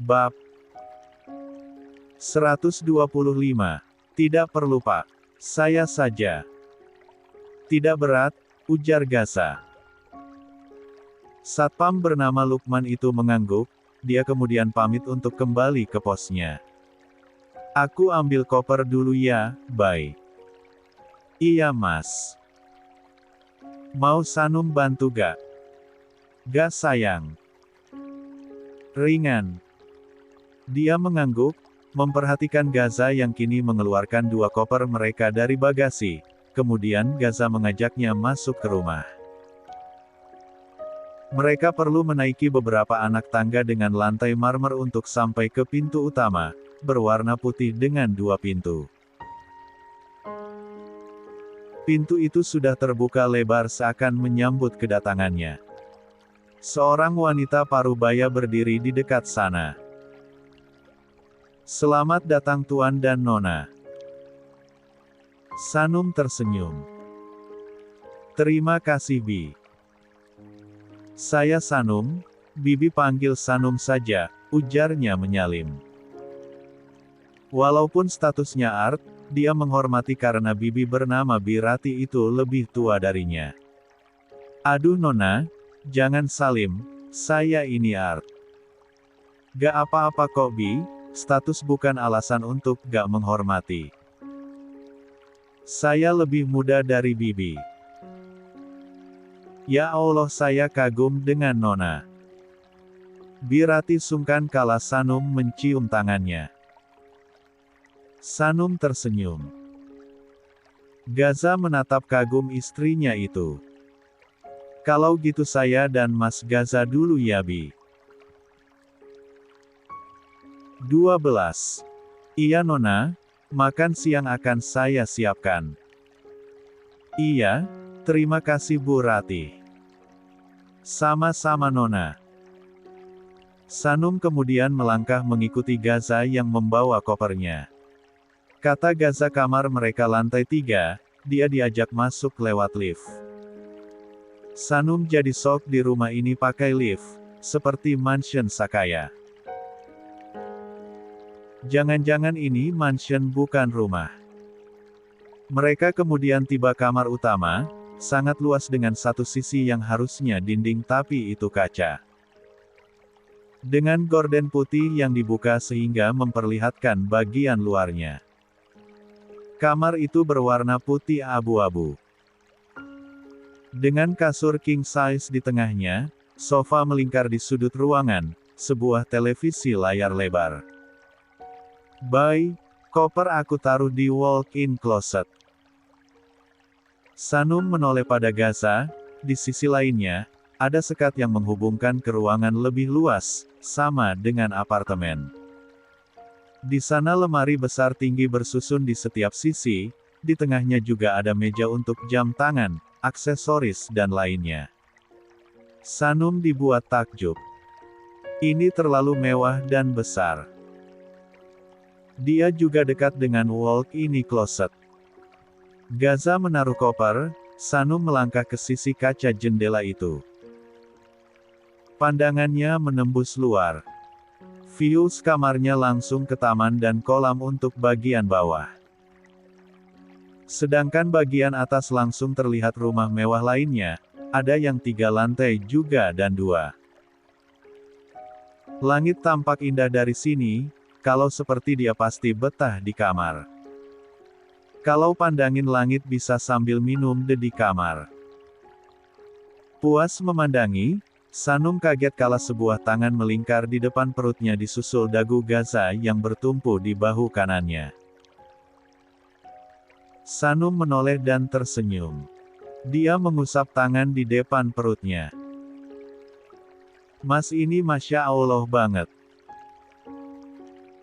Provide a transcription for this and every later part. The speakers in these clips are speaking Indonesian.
Bab 125. Tidak perlu Pak. Saya saja. Tidak berat, ujar Gaza. Satpam bernama Lukman itu mengangguk, dia kemudian pamit untuk kembali ke posnya. Aku ambil koper dulu ya, bye. Iya Mas. Mau Sanum bantu gak? Gak sayang. Ringan. Dia mengangguk, memperhatikan Gaza yang kini mengeluarkan 2 koper mereka dari bagasi. Kemudian Gaza mengajaknya masuk ke rumah. Mereka perlu menaiki beberapa anak tangga dengan lantai marmer untuk sampai ke pintu utama, berwarna putih dengan 2 pintu. Pintu itu sudah terbuka lebar seakan menyambut kedatangannya. Seorang wanita parubaya berdiri di dekat sana. Selamat datang Tuan dan Nona. Sanum tersenyum. Terima kasih Bi. Saya Sanum, Bibi panggil Sanum saja, ujarnya menyalim. Walaupun statusnya Art, dia menghormati karena Bibi bernama Birati itu lebih tua darinya. Aduh Nona, jangan salim, saya ini Art. Gak apa-apa kok Bi, status bukan alasan untuk gak menghormati. Saya lebih muda dari Bibi. Ya Allah saya kagum dengan Nona. Birati sungkan kala Sanum mencium tangannya. Sanum tersenyum. Gaza menatap kagum istrinya itu. Kalau gitu saya dan Mas Gaza dulu ya Bi. 12. Iya Nona, makan siang akan saya siapkan. Iya, terima kasih Bu Rati. Sama-sama Nona. Sanum kemudian melangkah mengikuti Gaza yang membawa kopernya. Kata Gaza kamar mereka lantai 3, dia diajak masuk lewat lift. Sanum jadi sok di rumah ini pakai lift, seperti mansion Sakaya. Jangan-jangan ini mansion bukan rumah. Mereka kemudian tiba kamar utama, sangat luas dengan satu sisi yang harusnya dinding tapi itu kaca. Dengan gorden putih yang dibuka sehingga memperlihatkan bagian luarnya. Kamar itu berwarna putih abu-abu. Dengan kasur king size di tengahnya, sofa melingkar di sudut ruangan, sebuah televisi layar lebar. Bye, koper aku taruh di walk-in closet. Sanum menoleh pada Gaza, di sisi lainnya, ada sekat yang menghubungkan ke ruangan lebih luas, sama dengan apartemen. Di sana lemari besar tinggi bersusun di setiap sisi, di tengahnya juga ada meja untuk jam tangan, aksesoris dan lainnya. Sanum dibuat takjub. Ini terlalu mewah dan besar. Dia juga dekat dengan walk-in closet. Gaza menaruh koper, Sanum melangkah ke sisi kaca jendela itu. Pandangannya menembus luar. Views kamarnya langsung ke taman dan kolam untuk bagian bawah. Sedangkan bagian atas langsung terlihat rumah mewah lainnya, ada yang 3 lantai juga dan 2. Langit tampak indah dari sini, kalau seperti dia pasti betah di kamar. Kalau pandangin langit bisa sambil minum di kamar. Puas memandangi, Sanum kaget kala sebuah tangan melingkar di depan perutnya disusul dagu Gaza yang bertumpu di bahu kanannya. Sanum menoleh dan tersenyum. Dia mengusap tangan di depan perutnya. Mas ini Masya Allah banget.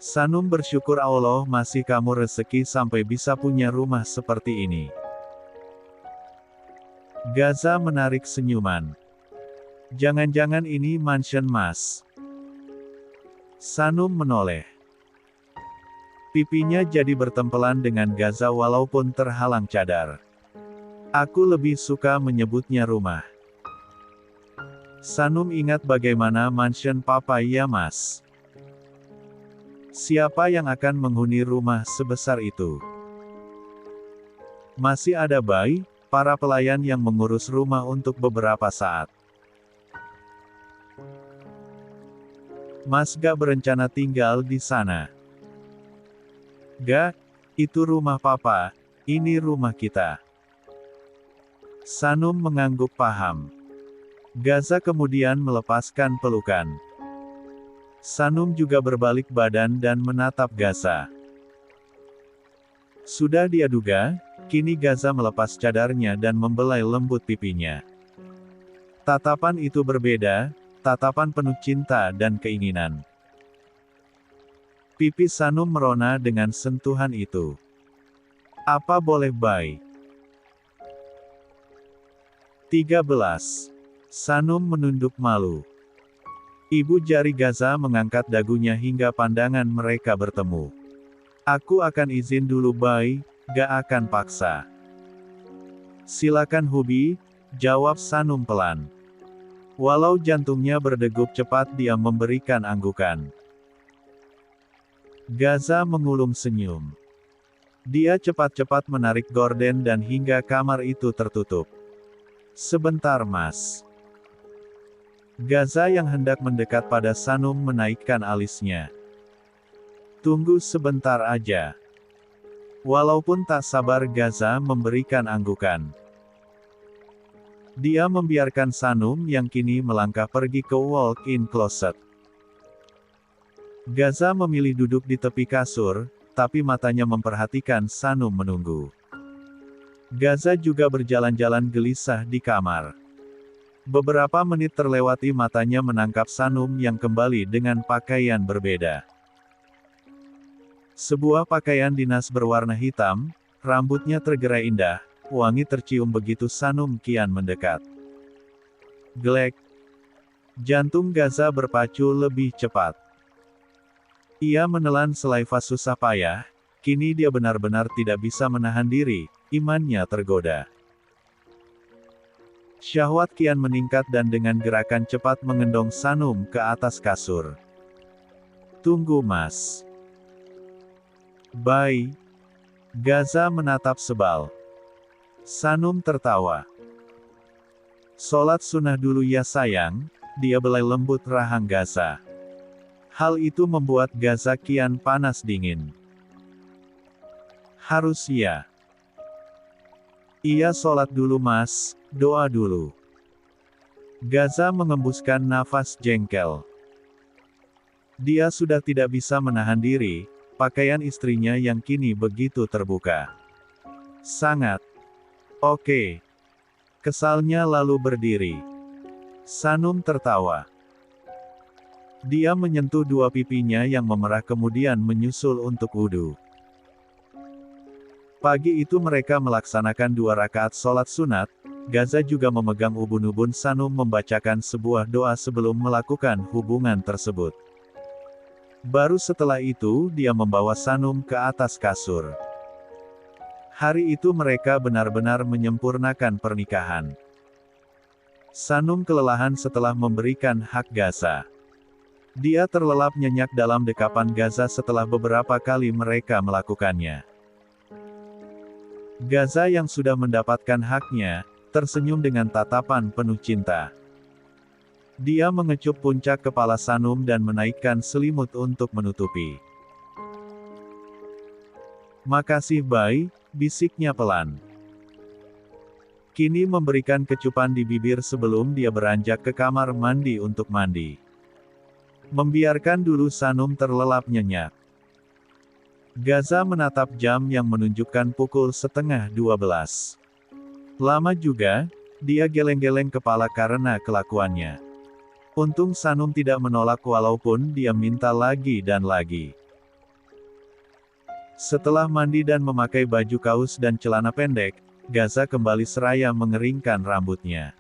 Sanum bersyukur Allah masih kamu rezeki sampai bisa punya rumah seperti ini. Gaza menarik senyuman. Jangan-jangan ini mansion Mas. Sanum menoleh. Pipinya jadi bertempelan dengan Gaza walaupun terhalang cadar. Aku lebih suka menyebutnya rumah. Sanum ingat bagaimana mansion Papa ya Mas. Siapa yang akan menghuni rumah sebesar itu? Masih ada Bai, para pelayan yang mengurus rumah untuk beberapa saat. Mas gak berencana tinggal di sana. Gak, itu rumah papa, ini rumah kita. Sanum mengangguk paham. Gaza kemudian melepaskan pelukan. Sanum juga berbalik badan dan menatap Gaza. Sudah dia duga, kini Gaza melepas cadarnya dan membelai lembut pipinya. Tatapan itu berbeda, tatapan penuh cinta dan keinginan. Pipi Sanum merona dengan sentuhan itu. Apa boleh Bai? 13. Sanum menunduk malu. Ibu jari Gaza mengangkat dagunya hingga pandangan mereka bertemu. Aku akan izin dulu Bai, gak akan paksa. Silakan Hubi, jawab Sanum pelan. Walau jantungnya berdegup cepat dia memberikan anggukan. Gaza mengulum senyum. Dia cepat-cepat menarik gorden dan hingga kamar itu tertutup. Sebentar Mas. Gaza yang hendak mendekat pada Sanum menaikkan alisnya. Tunggu sebentar aja. Walaupun tak sabar Gaza memberikan anggukan. Dia membiarkan Sanum yang kini melangkah pergi ke walk-in closet. Gaza memilih duduk di tepi kasur, tapi matanya memperhatikan Sanum menunggu. Gaza juga berjalan-jalan gelisah di kamar. Beberapa menit terlewati matanya menangkap Sanum yang kembali dengan pakaian berbeda. Sebuah pakaian dinas berwarna hitam, rambutnya tergerai indah, wangi tercium begitu Sanum kian mendekat. Glek. Jantung Gaza berpacu lebih cepat. Ia menelan selai vas susah payah, kini dia benar-benar tidak bisa menahan diri, imannya tergoda. Syahwat kian meningkat dan dengan gerakan cepat mengendong Sanum ke atas kasur. Tunggu Mas. Bai. Gaza menatap sebal. Sanum tertawa. Sholat sunnah dulu ya sayang, dia belai lembut rahang Gaza. Hal itu membuat Gaza kian panas dingin. Harus ya. Iya sholat dulu Mas, doa dulu. Gaza mengembuskan nafas jengkel. Dia sudah tidak bisa menahan diri, pakaian istrinya yang kini begitu terbuka. Sangat. Oke. Kesalnya lalu berdiri. Sanum tertawa. Dia menyentuh dua pipinya yang memerah kemudian menyusul untuk wudu. Pagi itu mereka melaksanakan 2 rakaat sholat sunat, Gaza juga memegang ubun-ubun Sanum membacakan sebuah doa sebelum melakukan hubungan tersebut. Baru setelah itu dia membawa Sanum ke atas kasur. Hari itu mereka benar-benar menyempurnakan pernikahan. Sanum kelelahan setelah memberikan hak Gaza. Dia terlelap nyenyak dalam dekapan Gaza setelah beberapa kali mereka melakukannya. Gaza yang sudah mendapatkan haknya, tersenyum dengan tatapan penuh cinta. Dia mengecup puncak kepala Sanum dan menaikkan selimut untuk menutupi. Makasih Bai, bisiknya pelan. Kini memberikan kecupan di bibir sebelum dia beranjak ke kamar mandi untuk mandi. Membiarkan dulu Sanum terlelap nyenyak. Gaza menatap jam yang menunjukkan pukul 11:30. Lama juga, dia geleng-geleng kepala karena kelakuannya. Untung Sanum tidak menolak walaupun dia minta lagi dan lagi. Setelah mandi dan memakai baju kaus dan celana pendek, Gaza kembali seraya mengeringkan rambutnya.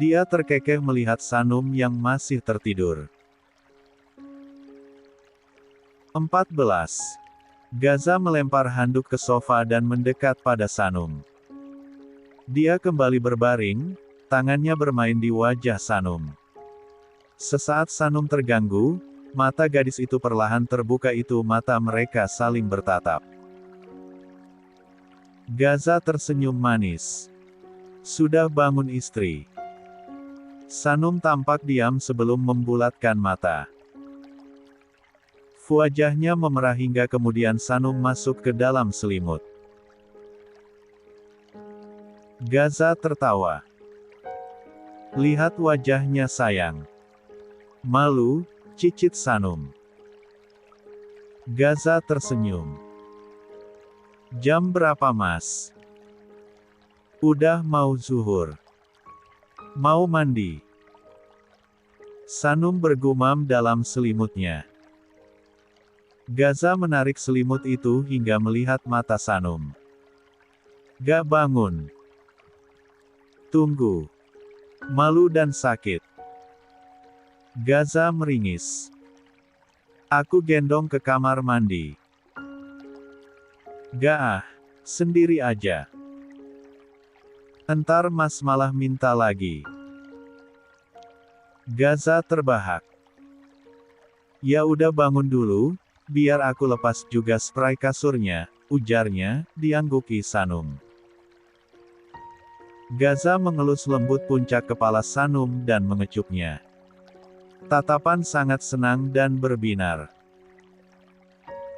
Dia terkekeh melihat Sanum yang masih tertidur. 14. Gaza melempar handuk ke sofa dan mendekat pada Sanum. Dia kembali berbaring, tangannya bermain di wajah Sanum. Sesaat Sanum terganggu, Mata gadis itu perlahan terbuka mata mereka saling bertatap. Gaza tersenyum manis. Sudah bangun istri. Sanum tampak diam sebelum membulatkan mata. Wajahnya memerah hingga kemudian Sanum masuk ke dalam selimut. Gaza tertawa. Lihat wajahnya sayang. Malu, cicit Sanum. Gaza tersenyum. Jam berapa mas? Udah mau zuhur. Mau mandi. Sanum bergumam dalam selimutnya. Gaza menarik selimut itu hingga melihat mata Sanum. Gak bangun. Tunggu. Malu dan sakit. Gaza meringis. Aku gendong ke kamar mandi. Gak ah, sendiri aja. Entar mas malah minta lagi. Gaza terbahak. Ya udah bangun dulu, biar aku lepas juga spray kasurnya, ujarnya, diangguki Sanum. Gaza mengelus lembut puncak kepala Sanum dan mengecupnya. Tatapan sangat senang dan berbinar.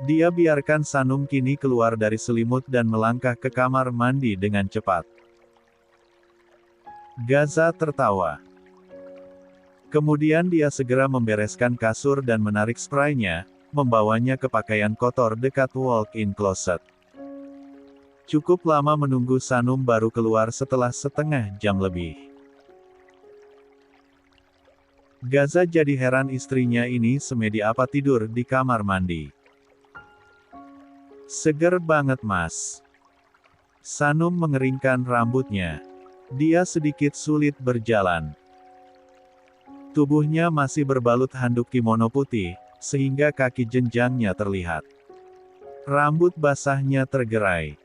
Dia biarkan Sanum kini keluar dari selimut dan melangkah ke kamar mandi dengan cepat. Gaza tertawa. Kemudian dia segera membereskan kasur dan menarik spraynya, membawanya ke pakaian kotor dekat walk-in closet. Cukup lama menunggu Sanum baru keluar setelah setengah jam lebih. Gaza jadi heran istrinya ini semedi apa tidur di kamar mandi. Seger banget mas. Sanum mengeringkan rambutnya. Dia sedikit sulit berjalan. Tubuhnya masih berbalut handuk kimono putih, sehingga kaki jenjangnya terlihat. Rambut basahnya tergerai.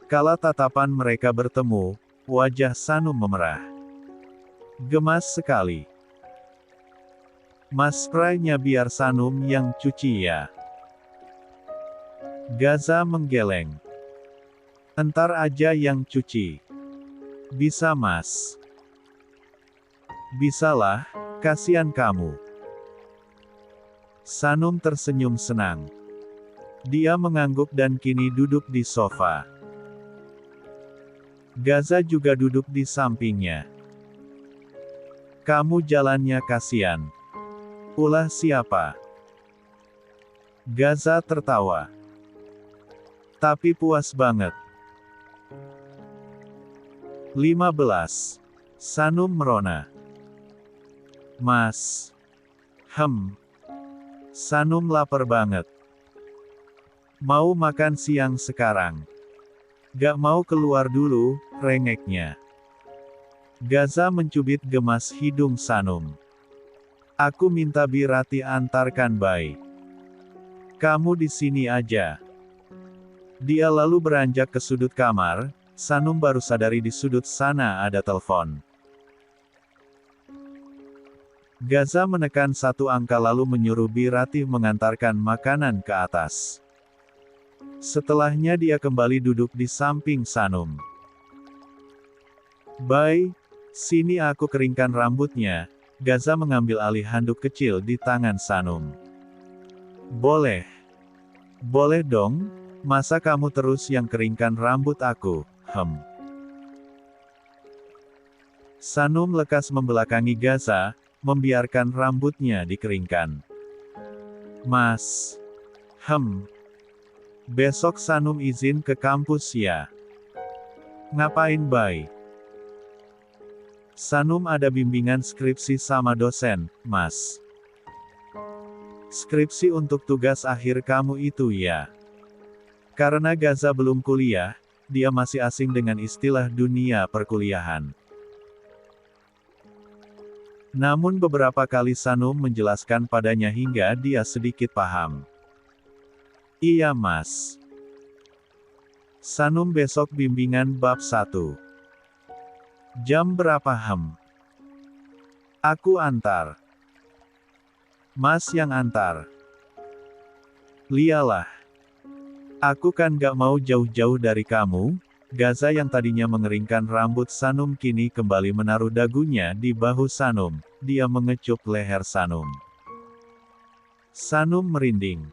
Kala tatapan mereka bertemu, wajah Sanum memerah. Gemas sekali. Mas spraynya biar Sanum yang cuci ya. Gaza menggeleng. Entar aja yang cuci. Bisa mas. Bisalah, kasihan kamu. Sanum tersenyum senang. Dia mengangguk dan kini duduk di sofa. Gaza juga duduk di sampingnya. Kamu jalannya kasihan. Ulah siapa? Gaza tertawa. Tapi puas banget. 15. Sanum merona. Mas. Sanum lapar banget. Mau makan siang sekarang. Gak mau keluar dulu, rengeknya. Gaza mencubit gemas hidung Sanum. Aku minta Birati antarkan Bai. Kamu di sini aja. Dia lalu beranjak ke sudut kamar, Sanum baru sadari di sudut sana ada telepon. Gaza menekan satu angka lalu menyuruh Birati mengantarkan makanan ke atas. Setelahnya dia kembali duduk di samping Sanum. Bai, sini aku keringkan rambutnya. Gaza mengambil alih handuk kecil di tangan Sanum. Boleh. Boleh dong, masa kamu terus yang keringkan rambut aku, Sanum lekas membelakangi Gaza, membiarkan rambutnya dikeringkan. Mas. Besok Sanum izin ke kampus ya. Ngapain Bai? Sanum ada bimbingan skripsi sama dosen, Mas. Skripsi untuk tugas akhir kamu itu ya. Karena Gaza belum kuliah, dia masih asing dengan istilah dunia perkuliahan. Namun beberapa kali Sanum menjelaskan padanya hingga dia sedikit paham. Iya mas. Sanum besok bimbingan bab 1. Jam berapa Aku antar. Mas yang antar. Lialah. Aku kan gak mau jauh-jauh dari kamu. Gaza yang tadinya mengeringkan rambut Sanum kini kembali menaruh dagunya di bahu Sanum. Dia mengecup leher Sanum. Sanum merinding.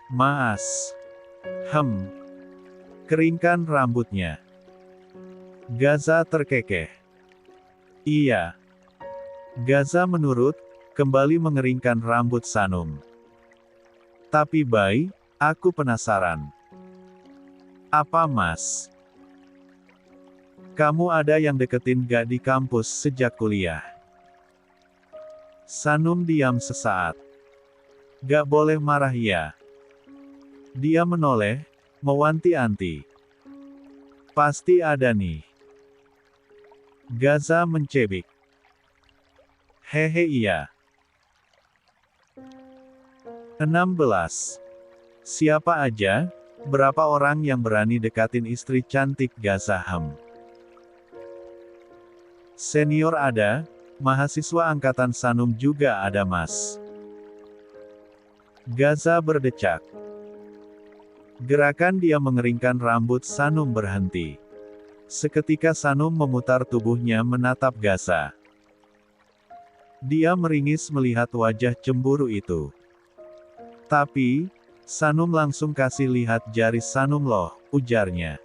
Maas. Keringkan rambutnya. Gaza terkekeh. Iya. Gaza menurut, kembali mengeringkan rambut Sanum. Tapi Bai, aku penasaran. Apa Mas? Kamu ada yang deketin gak di kampus sejak kuliah? Sanum diam sesaat. Gak boleh marah ya. Dia menoleh, mewanti-anti. Pasti ada nih. Gaza mencebik. Hehe iya. 16. Siapa aja? Berapa orang yang berani dekatin istri cantik Gaza? Senior ada, mahasiswa angkatan Sanum juga ada Mas. Gaza berdecak. Gerakan dia mengeringkan rambut Sanum berhenti. Seketika Sanum memutar tubuhnya menatap Gaza. Dia meringis melihat wajah cemburu itu. Tapi, Sanum langsung kasih lihat jari Sanum loh, ujarnya.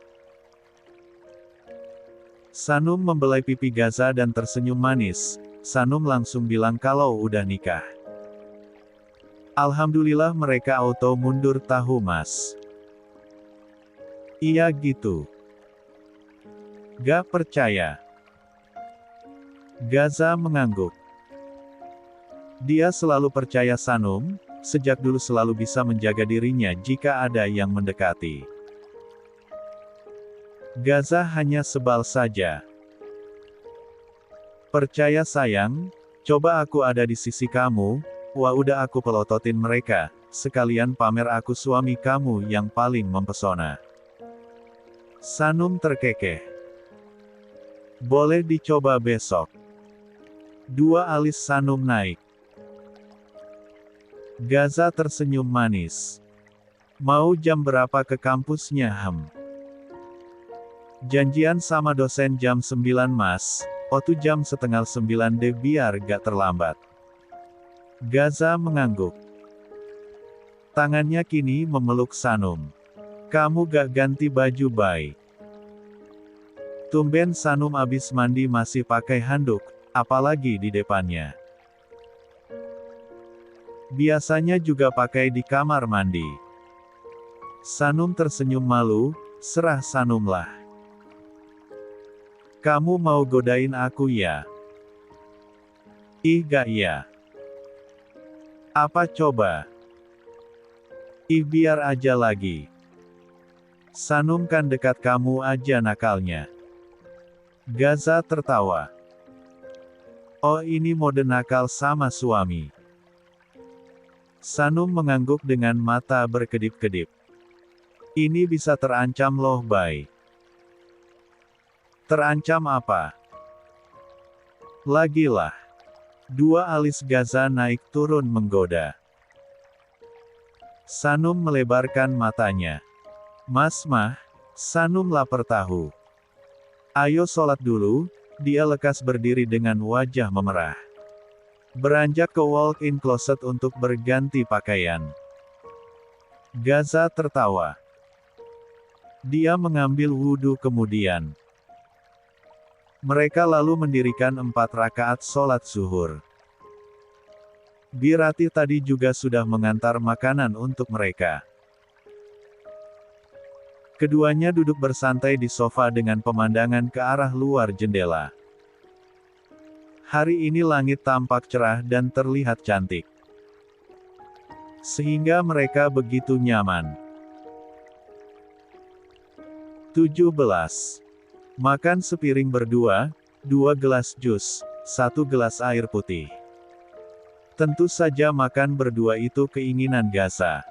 Sanum membelai pipi Gaza dan tersenyum manis. Sanum langsung bilang kalau udah nikah. Alhamdulillah mereka auto mundur tahu Mas. Iya gitu. Gak percaya. Gaza mengangguk. Dia selalu percaya Sanum, sejak dulu selalu bisa menjaga dirinya jika ada yang mendekati. Gaza hanya sebal saja. Percaya sayang, coba aku ada di sisi kamu, wah udah aku pelototin mereka, sekalian pamer aku suami kamu yang paling mempesona. Sanum terkekeh. Boleh dicoba besok. Dua alis Sanum naik. Gaza tersenyum manis. Mau jam berapa ke kampusnya Janjian sama dosen jam 9 Mas, waktu jam setengah 9 deh biar gak terlambat. Gaza mengangguk. Tangannya kini memeluk Sanum. Kamu gak ganti baju Bai? Tumben Sanum abis mandi masih pakai handuk, apalagi di depannya. Biasanya juga pakai di kamar mandi. Sanum tersenyum malu, serah Sanum lah. Kamu mau godain aku ya? Ih gak ya. Apa coba? Ih biar aja lagi. Sanum kan dekat kamu aja nakalnya. Gaza tertawa. Oh ini mode nakal sama suami. Sanum mengangguk dengan mata berkedip-kedip. Ini bisa terancam loh Bai. Terancam apa? Lagilah. Dua alis Gaza naik turun menggoda. Sanum melebarkan matanya. Mas mah, Sanum lapar tahu. Ayo sholat dulu, dia lekas berdiri dengan wajah memerah. Beranjak ke walk-in closet untuk berganti pakaian. Gaza tertawa. Dia mengambil wudhu kemudian. Mereka lalu mendirikan 4 rakaat sholat zuhur. Birati tadi juga sudah mengantar makanan untuk mereka. Keduanya duduk bersantai di sofa dengan pemandangan ke arah luar jendela. Hari ini langit tampak cerah dan terlihat cantik. Sehingga mereka begitu nyaman. 17. Makan sepiring berdua, 2 gelas jus, 1 gelas air putih. Tentu saja makan berdua itu keinginan Gaza.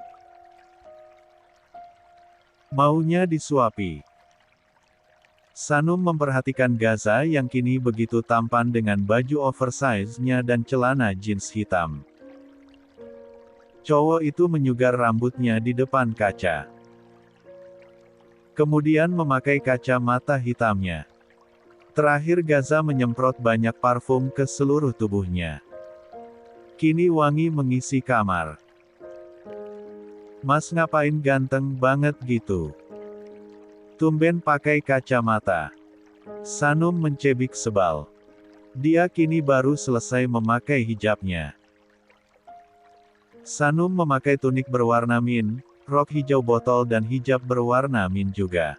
Maunya disuapi. Sanum memperhatikan Gaza yang kini begitu tampan dengan baju oversize-nya dan celana jeans hitam. Cowok itu menyugar rambutnya di depan kaca. Kemudian memakai kacamata hitamnya. Terakhir Gaza menyemprot banyak parfum ke seluruh tubuhnya. Kini wangi mengisi kamar. Mas ngapain ganteng banget gitu? Tumben pakai kacamata. Sanum mencebik sebal. Dia kini baru selesai memakai hijabnya. Sanum memakai tunik berwarna mint, rok hijau botol dan hijab berwarna mint juga.